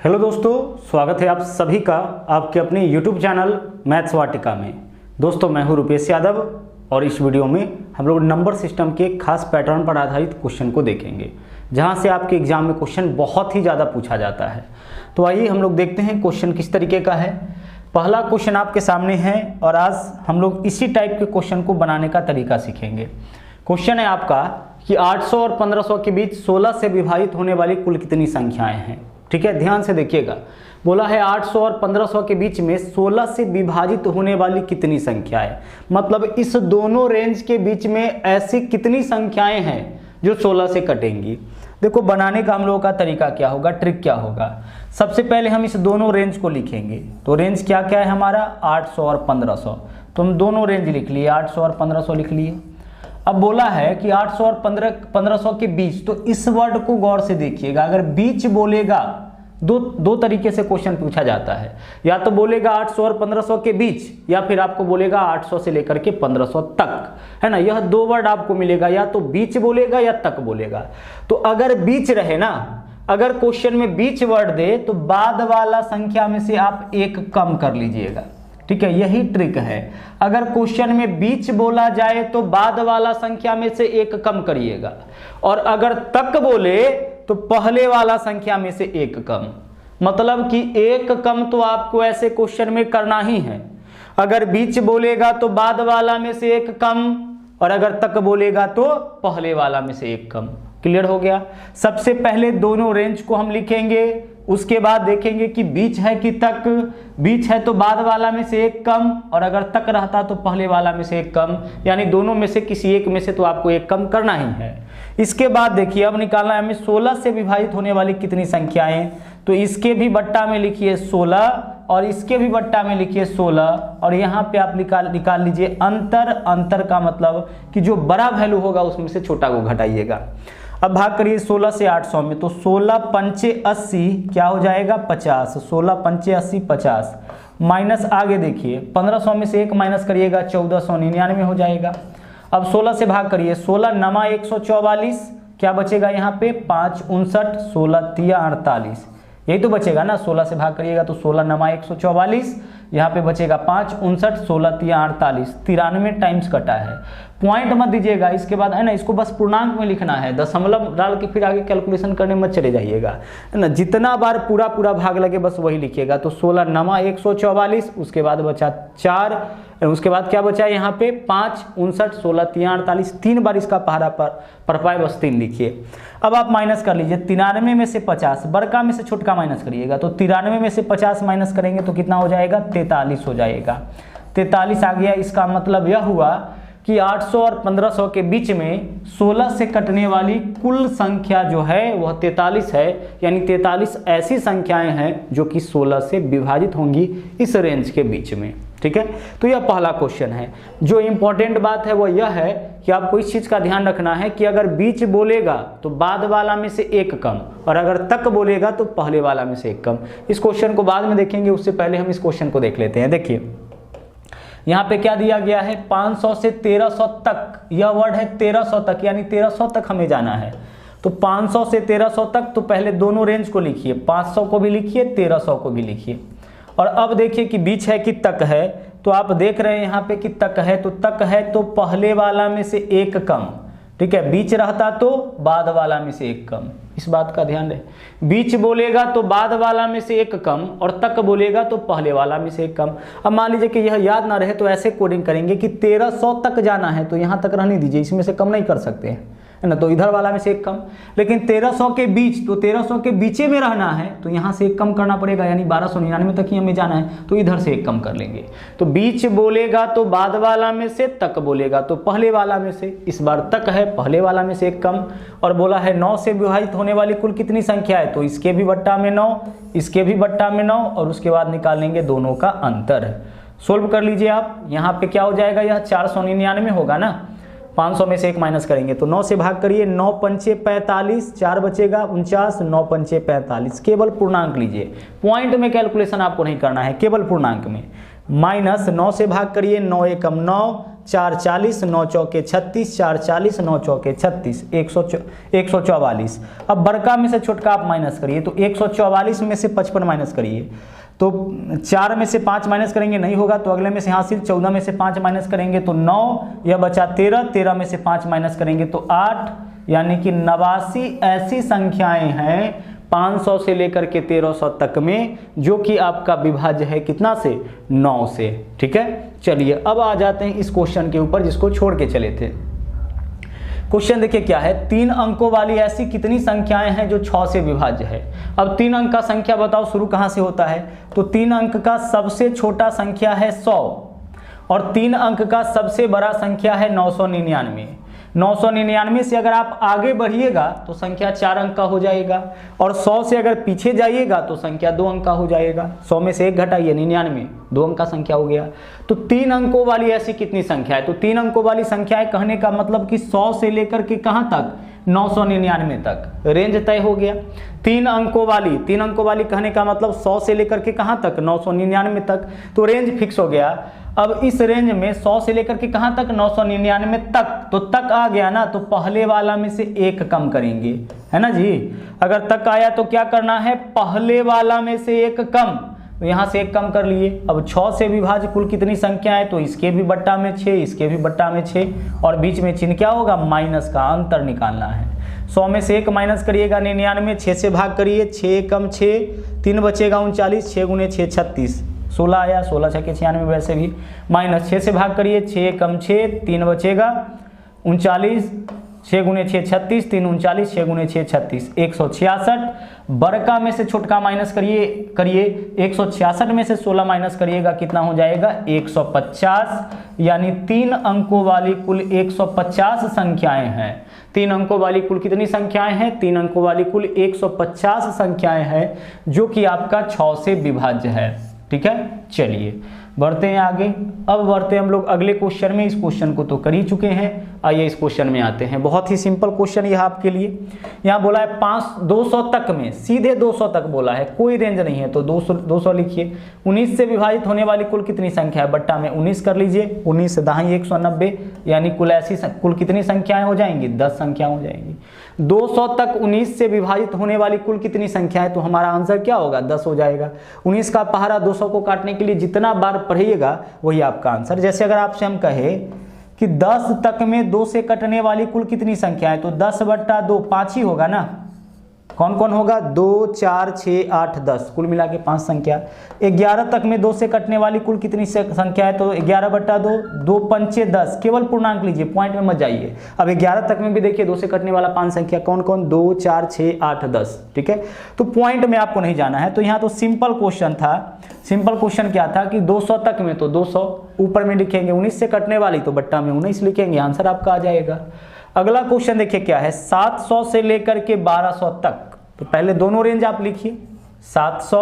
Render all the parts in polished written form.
Hello दोस्तों, स्वागत है आप सभी का आपके अपने यूट्यूब चैनल मैथ्स वाटिका में। दोस्तों मैं हूं रुपेश यादव और इस वीडियो में हम लोग नंबर सिस्टम के खास पैटर्न पर आधारित क्वेश्चन को देखेंगे, जहां से आपके एग्जाम में क्वेश्चन बहुत ही ज़्यादा पूछा जाता है। तो आइए हम लोग देखते हैं क्वेश्चन किस तरीके का है। पहला क्वेश्चन आपके सामने है और आज हम लोग इसी टाइप के क्वेश्चन को बनाने का तरीका सीखेंगे। क्वेश्चन है आपका कि 800 और 1500 के बीच 16 से विभाजित होने वाली कुल कितनी संख्याएं हैं। ठीक है, ध्यान से देखिएगा। बोला है 800 और 1500 के बीच में 16 से विभाजित होने वाली कितनी संख्याएं, मतलब इस दोनों रेंज के बीच में ऐसी कितनी संख्याएं हैं जो 16 से कटेंगी। देखो बनाने का हम लोगों का तरीका क्या होगा, ट्रिक क्या होगा। सबसे पहले हम इस दोनों रेंज को लिखेंगे। तो रेंज क्या क्या है हमारा, 800 और 1500। तो हम दोनों रेंज लिख लिए, 800 और 1500 लिख लिए। अब बोला है कि 800 और 1500 के बीच, तो इस वर्ड को गौर से देखिएगा। अगर बीच बोलेगा, दो तरीके से क्वेश्चन पूछा जाता है। या तो बोलेगा 800 और 1500 के बीच, या फिर आपको बोलेगा 800 से लेकर के 1500 तक, है ना। यह दो वर्ड आपको मिलेगा, या तो बीच बोलेगा या तक बोलेगा। तो अगर बीच रहे ना, अगर क्वेश्चन में बीच वर्ड दे तो बाद वाला संख्या में से आप एक कम कर लीजिएगा। ठीक है, यही ट्रिक है। अगर क्वेश्चन में बीच बोला जाए तो बाद वाला संख्या में से एक कम करिएगा, और अगर तक बोले तो पहले वाला संख्या में से एक कम। मतलब कि एक कम तो आपको ऐसे क्वेश्चन में करना ही है। अगर बीच बोलेगा तो बाद वाला में से एक कम, और अगर तक बोलेगा तो पहले वाला में से एक कम। क्लियर हो गया। सबसे पहले दोनों रेंज को हम लिखेंगे, उसके बाद देखेंगे कि बीच है कि तक। बीच है तो बाद वाला में से एक कम, और अगर तक रहता तो पहले वाला में से एक कम। यानी दोनों में से किसी एक में से तो आपको एक कम करना ही है। इसके बाद देखिए, अब निकालना है हमें 16 से विभाजित होने वाली कितनी संख्याएं। तो इसके भी बट्टा में लिखिए 16, और इसके भी बट्टा में लिखिए 16, और यहाँ पे आप निकाल लीजिए अंतर का मतलब कि जो बड़ा वैल्यू होगा उसमें से छोटा को घटाइएगा। अब भाग करिए 16 से 800 में, तो 16 पंचे 80 क्या हो जाएगा, 50। 16 पंचे 80 50, माइनस आगे देखिए 1500 में से एक माइनस करिएगा, 1499 हो जाएगा। अब 16 से भाग करिए, 16 नमा 144, क्या बचेगा यहाँ पे, 5 59, 16 तिया 48, यही तो बचेगा ना। 16 से भाग करिएगा तो 16 नमा 144, यहाँ पे बचेगा 5 59, 16 तिया 48, 93 टाइम्स कटा है। पॉइंट मत दीजिएगा, इसके बाद है ना, इसको बस पूर्णांक में लिखना है। दशमलव डाल के फिर आगे कैलकुलेशन करने मत चले जाइएगा, है ना। जितना बार पूरा भाग लगे बस वही लिखिएगा। तो 16 नमा 144, उसके बाद बचा 4, उसके बाद क्या बचा यहाँ पे 5 59, 16 तिया 48, 3 बार इसका पहाड़ा पर पाए बस 3 लिखिए। अब आप माइनस कर लीजिए, 93 में से 50, बड़का में से छोटका माइनस करिएगा। तो 93 में से 50 माइनस करेंगे तो कितना हो जाएगा, 43 हो जाएगा। 43 आ गया। इसका मतलब यह हुआ कि 800 और 1500 के बीच में 16 से कटने वाली कुल संख्या जो है वह 43 है। यानी 43 ऐसी संख्याएं हैं जो कि 16 से विभाजित होंगी इस रेंज के बीच में। ठीक है, तो यह पहला क्वेश्चन है। जो इंपॉर्टेंट बात है वो यह है कि आपको इस चीज का ध्यान रखना है कि अगर बीच बोलेगा तो बाद वाला में से एक कम, और अगर तक बोलेगा तो पहले वाला में से एक कम। इस क्वेश्चन को बाद में देखेंगे, उससे पहले हम इस क्वेश्चन को देख लेते हैं। देखिए यहाँ पे क्या दिया गया है, 500 से 1300 तक। यह वर्ड है 1300 तक, यानी 1300 तक हमें जाना है। तो 500 से 1300 तक, तो पहले दोनों रेंज को लिखिए, 500 को भी लिखिए, 1300 को भी लिखिए। और अब देखिए कि बीच है कि तक है। तो आप देख रहे हैं यहाँ पे कि तक है, तो तक है तो पहले वाला में से एक कम। ठीक है, बीच रहता तो बाद वाला में से एक कम। इस बात का ध्यान रहे। बीच बोलेगा तो बाद वाला में से एक कम, और तक बोलेगा तो पहले वाला में से एक कम। अब मान लीजिए कि यह याद ना रहे तो ऐसे कोडिंग करेंगे कि 1300 तक जाना है, तो यहाँ तक रहने दीजिए, इसमें से कम नहीं कर सकते हैं, है ना। तो इधर वाला में से एक कम। लेकिन 1300 के बीच, तो 1300 के बीचे में रहना है, तो यहाँ से एक कम करना पड़ेगा, यानी 1299 तक ही हमें जाना है, तो इधर से एक कम कर लेंगे। तो बीच बोलेगा तो बाद वाला में से, तक बोलेगा तो पहले वाला में से। इस बार तक है, पहले वाला में से एक कम। और बोला है 9 से विभाजित होने वाली कुल कितनी संख्या है, तो इसके भी बट्टा में 9, इसके भी बट्टा में 9, और उसके बाद निकाल लेंगे दोनों का अंतर। सोल्व कर लीजिए आप। यहाँ पे क्या हो जाएगा, यह 499 होगा ना। 500 में से एक माइनस करेंगे तो 9 से भाग करिए, 9 पंचे 45, 4 बचेगा 49, 9 पंचे 45। केवल पूर्णांक लीजिए, पॉइंट में कैलकुलेशन आपको नहीं करना है, केवल पूर्णांक में। माइनस 9 से भाग करिए, 9 एकम 9, 4 40, 9 चौके 36, 4 40, 9 चौके 36, 144। अब बड़का में से छोटका आप माइनस करिए, तो 144 में से 55 माइनस करिए, तो 4 में से 5 माइनस करेंगे नहीं होगा, तो अगले में से हासिल 14 में से 5 माइनस करेंगे तो 9, यह बचा 13, 13 में से 5 माइनस करेंगे तो 8, यानी कि 89 ऐसी संख्याएं हैं 500 से लेकर के 1300 तक में जो कि आपका विभाज्य है कितना से, 9 से। ठीक है, चलिए अब आ जाते हैं इस क्वेश्चन के ऊपर जिसको छोड़ के चले थे। क्वेश्चन देखिए क्या है, 3 अंकों वाली ऐसी कितनी संख्याएं हैं जो 6 से विभाज्य है। अब 3 अंक का संख्या बताओ शुरू कहां से होता है, तो 3 अंक का सबसे छोटा संख्या है 100 और 3 अंक का सबसे बड़ा संख्या है 999। 999 से अगर आप आगे बढ़िएगा तो संख्या 4 अंक का हो जाएगा और 100 से अगर पीछे जाइएगा तो संख्या 2 अंक का हो जाएगा। 100 में से 1 घटाइए, 99, 2 अंक का संख्या हो गया। तो 3 अंकों वाली ऐसी कितनी संख्या है, तो 3 अंकों वाली संख्या है कहने का मतलब कि 100 से लेकर के कहां तक, 999 तक रेंज तय हो गया। 3 अंकों वाली कहने का मतलब 100 से लेकर के कहां तक, 999 तक, तो रेंज फिक्स हो गया। अब इस रेंज में 100 से लेकर के कहां तक, 999 तक, तो तक आ गया ना, तो पहले वाला में से 1 कम करेंगे, है ना जी। अगर तक आया तो क्या करना है, पहले वाला में से 1 कम, तो यहां से 1 कम कर लिए। अब 6 से विभाज्य कुल कितनी संख्या है, तो इसके भी बट्टा में 6, इसके भी बट्टा में 6 और बीच में चिन्ह क्या होगा, माइनस का, अंतर निकालना है। 100 में से 1 माइनस करिएगा 99, 6 से भाग करिए, 6 कम 6, 3 बचेगा 39, 6 गुने 6 36, 16 आया, 16 6 के 96 वैसे भी, माइनस 6 से भाग करिए, 6 कम 6, 3 बचेगा 39, 6 गुने 6 36, 3 39, 6 गुने 6 36, 166। बड़का में से छोटका माइनस करिए 166 में से 16 माइनस करिएगा, कितना हो जाएगा, 150, यानी 3 अंकों वाली कुल 150 संख्याएं हैं। 3 अंकों वाली कुल कितनी संख्याएं हैं, 3 अंकों वाली कुल 150 संख्याएं हैं जो कि आपका 6 से विभाज्य है। ठीक है, चलिए बढ़ते हैं आगे। अब बढ़ते हैं हम लोग अगले क्वेश्चन में। इस क्वेश्चन को तो कर ही चुके हैं, आइए इस क्वेश्चन में आते हैं। बहुत ही सिंपल क्वेश्चन यह आपके लिए। यहाँ बोला है 200 तक में, सीधे 200 तक बोला है, कोई रेंज नहीं है, तो 200 लिखिए। 19 से विभाजित होने वाली कुल कितनी संख्या है, बट्टा में 19 कर लीजिए, 19 से दहाई 190, यानी कुल ऐसी कुल कितनी संख्याएं हो जाएंगी, 10 संख्या हो जाएंगी। 200 तक 19 से विभाजित होने वाली कुल कितनी संख्या है, तो हमारा आंसर क्या होगा, 10 हो जाएगा। 19 का पहाड़ा 200 को काटने के लिए जितना बार पढ़िएगा वही आपका आंसर। जैसे अगर आपसे हम कहे कि 10 तक में 2 से कटने वाली कुल कितनी संख्या है, तो 10 बट्टा 2 5 ही होगा ना। कौन कौन होगा, 2 4 6 8 10, कुल मिला के 5 संख्या। 11 तक में 2 से कटने वाली कुल कितनी संख्या है, तो 11 बट्टा 2, 2 पंचे 10, केवल पूर्णांक लीजिए, पॉइंट में मत जाइए। अब 11 तक में भी देखिए 2 से कटने वाला 5 संख्या, कौन कौन, 2 4 6 8 10। ठीक है, तो पॉइंट में आपको नहीं जाना है। तो यहाँ तो सिंपल क्वेश्चन था। सिंपल क्वेश्चन क्या था कि 200 तक में तो 200 ऊपर में लिखेंगे, 19 से कटने वाली तो बट्टा में 19 लिखेंगे, आंसर आपका आ जाएगा। अगला क्वेश्चन देखिए क्या है, 700 से लेकर के 1200 तक। तो पहले दोनों रेंज आप लिखिए, 700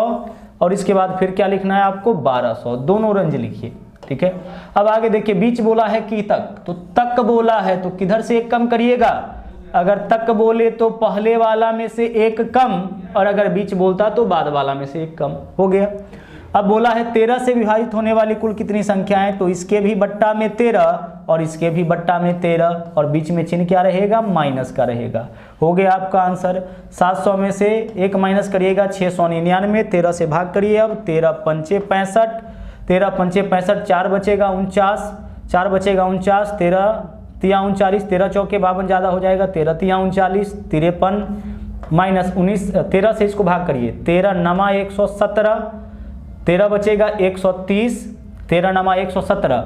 और इसके बाद फिर क्या लिखना है आपको, 1200, दोनों रेंज लिखिए। ठीक है, अब आगे देखिए, बीच बोला है कि तक, तो तक बोला है तो किधर से 1 कम करिएगा। अगर तक बोले तो पहले वाला में से 1 कम, और अगर बीच बोलता तो बाद वाला में से 1 कम, हो गया। अब बोला है 13 से विभाजित होने वाली कुल कितनी संख्या है, तो इसके भी बट्टा में 13 और इसके भी बट्टा में 13 और बीच में चिन्ह क्या रहेगा, माइनस का रहेगा। हो गया आपका आंसर। 700 में से 1 माइनस करिएगा, 699, 13 से भाग करिए। अब 13 पंचे 65, 13 पंचे 65, 4 बचेगा 49, 4 बचेगा 49, 13 तिया 39, 13 चौके 52 ज़्यादा हो जाएगा, 13 तिया 39, 53 माइनस 19, 13 से इसको भाग करिए, 13 नमा 117, 13 बचेगा 130, 13 नमा 117,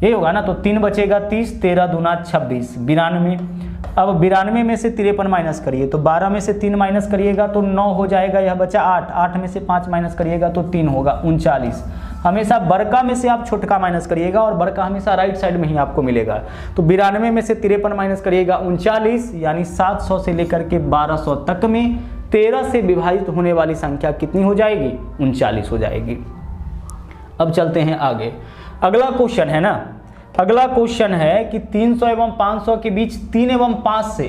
ये होगा ना, तो 3 बचेगा 30, 13 दूना 26, 92। अब 92 में से 53 माइनस करिए, तो 12 में से 3 माइनस करिएगा तो 9 हो जाएगा, यह बचा 8, 8 में से 5 माइनस करिएगा तो 3 होगा, 39। हमेशा बड़का में से आप छोटका माइनस करिएगा और बड़का हमेशा राइट साइड में ही आपको मिलेगा। तो 92 में से 53 माइनस करिएगा 39, यानी 700 से लेकर के 1200 तक में 13 से विभाजित होने वाली संख्या कितनी हो जाएगी, 39 हो जाएगी। अब चलते हैं आगे। अगला क्वेश्चन है ना, अगला क्वेश्चन है कि 300 एवं 500 के बीच 3 एवं 5 से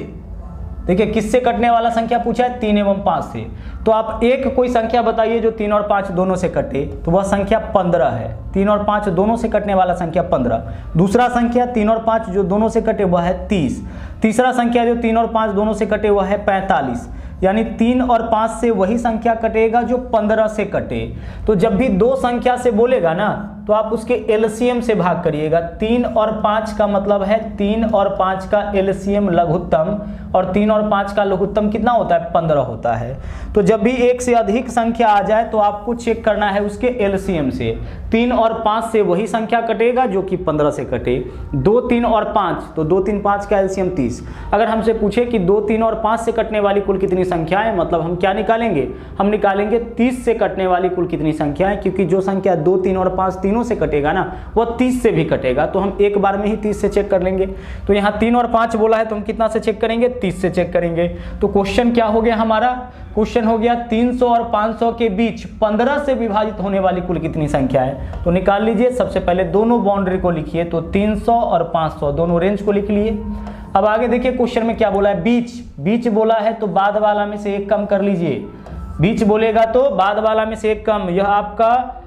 देखिए किससे कटने वाला संख्या पूछा है, 3 एवं 5 से। तो आप एक कोई संख्या बताइए जो 3 और 5 दोनों से कटे, तो वह संख्या 15 है। 3 और 5 दोनों से कटने वाला संख्या 15। दूसरा संख्या 3 और 5 जो दोनों से कटे वह है 30। तीसरा संख्या जो 3 और 5 दोनों से कटे वह है 45। यानी 3 और 5 से वही संख्या कटेगा जो 15 से कटे। तो जब भी दो संख्या से बोलेगा ना तो आप उसके एलसीएम से भाग करिएगा। 3 और 5 का मतलब है 3 और 5 का एलसीएम लघुत्तम, और 3 और 5 का लघुत्तम कितना होता है, 15 होता है। तो जब भी एक से अधिक संख्या आ जाए तो आपको चेक करना है उसके एलसीएम से। 3 और 5 से वही संख्या कटेगा जो कि 15 से कटे। 2, 3 और 5, तो 2, 3, 5 का एलसीएम 30। अगर हमसे पूछे कि 2, 3 और 5 से कटने वाली कुल कितनी संख्याएं, मतलब हम क्या निकालेंगे, हम निकालेंगे 30 से कटने वाली कुल कितनी संख्याएं, क्योंकि जो संख्या 2, 3 और 5 तीनों से कटेगा ना वह 30 से भी कटेगा। तो हम एक बार में ही 30 से चेक कर लेंगे। तो यहाँ 3 और 5 बोला है तो हम कितना से चेक करेंगे, 30 से चेक करेंगे। तो क्वेश्चन क्या हो गया हमारा, क्वेश्चन हो गया 300 और 500 के बीच 15 से विभाजित होने वाली कुल कितनी संख्या है। तो निकाल लीजिए। सबसे पहले दोनों बाउंड्री को लिखिए, तो 300 और 500 दोनों रेंज को लिख लिए। अब आगे देखिए क्वेश्चन में क्या बोला है, बीच। बीच बोला है तो बाद वाला में से एक कम कर लीजिए। बीच बोलेगा तो बाद वाला में से एक कम, यह आपका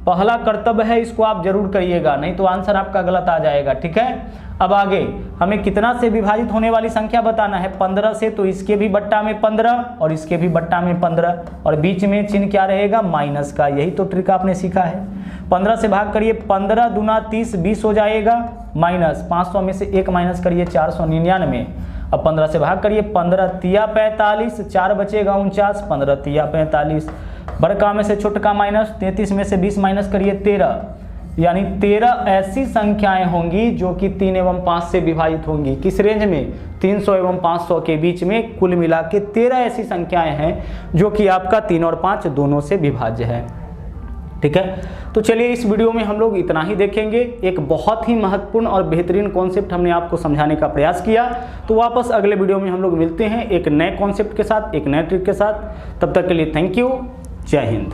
पहला कर्तव्य है, इसको आप जरूर करिएगा, नहीं तो आंसर आपका गलत आ जाएगा। ठीक है। अब आगे हमें कितना से विभाजित होने वाली संख्या बताना है, 15 से, तो इसके भी बट्टा में 15 और इसके भी बट्टा में 15, और बीच में चिन्ह क्या रहेगा, माइनस का। यही तो ट्रिक आपने सीखा है। 15 से भाग करिए, 15 दूना 30, 20 हो जाएगा, माइनस 500 में से 1 माइनस करिए 499। अब 15 से भाग करिए, 15 तिया 45, 4 बचेगा 49, 15 तिया 45। बड़का में से छोटका माइनस, 33 में से 20 माइनस करिए 13, यानी 13 ऐसी संख्याएं होंगी जो कि 3 एवं 5 से विभाजित होंगी। किस रेंज में, 300 एवं 500 के बीच में कुल मिला के 13 ऐसी संख्याएं हैं जो कि आपका 3 और 5 दोनों से विभाज्य है। ठीक है। तो चलिए इस वीडियो में हम लोग इतना ही देखेंगे। एक बहुत ही महत्वपूर्ण और बेहतरीन कॉन्सेप्ट हमने आपको समझाने का प्रयास किया। तो वापस अगले वीडियो में हम लोग मिलते हैं एक नए कॉन्सेप्ट के साथ, एक नए ट्रिक के साथ। तब तक के लिए थैंक यू। जय हिंद।